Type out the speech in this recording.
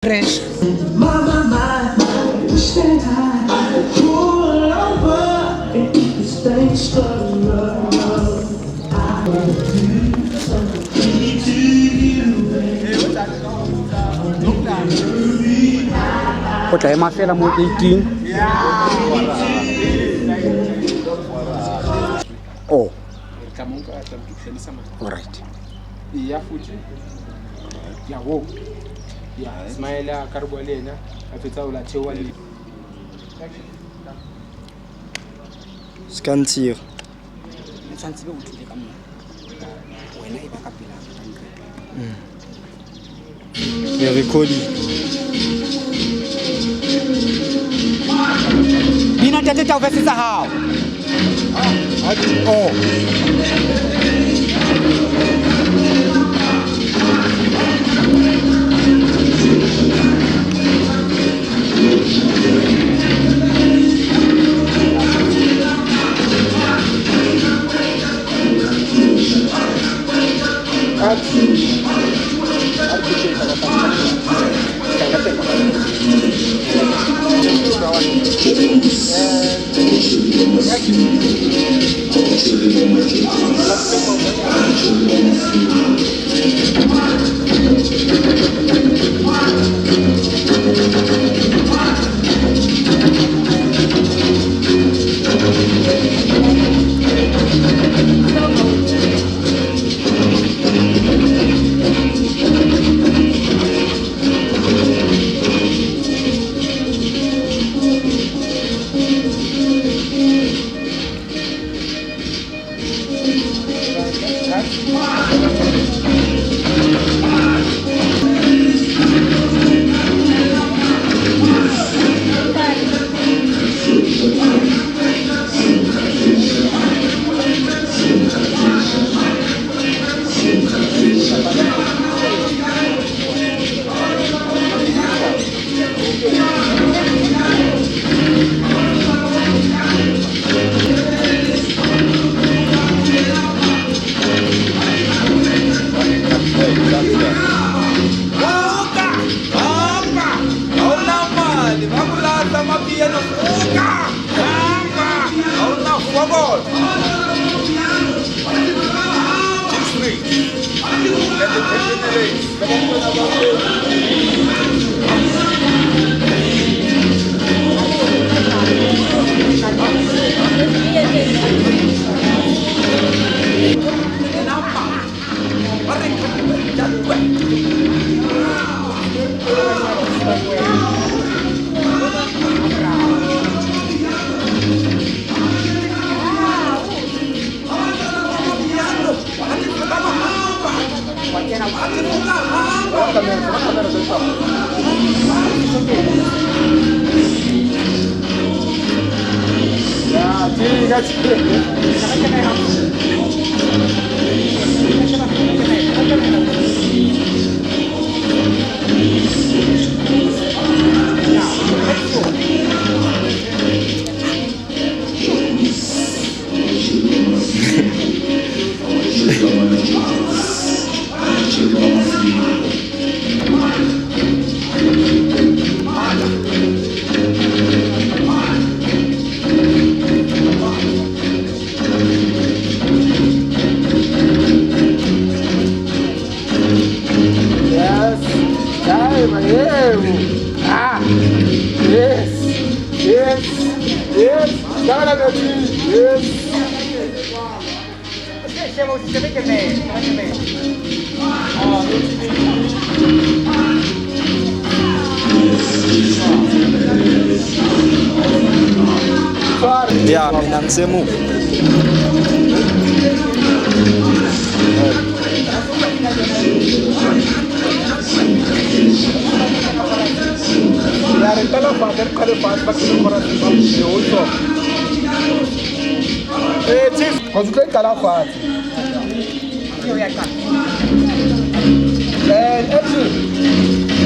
Fresh. My, wish that I could pull over and keep this thing stuck. I will do something to you. Go tla ema fela mo 18. Oh. All right. Ya futhi ya wo ya Ismaila Karbolena afetsa o la thewa le Scantier. Tshwantse be o tlile ka mo wena e ba ka pela Le recording. Bina tate tau vese sa hao. Oh. Ya, mina ngisemu. ya retala father kale fast back to kora se also chief kozuke kala fat yo ya ka action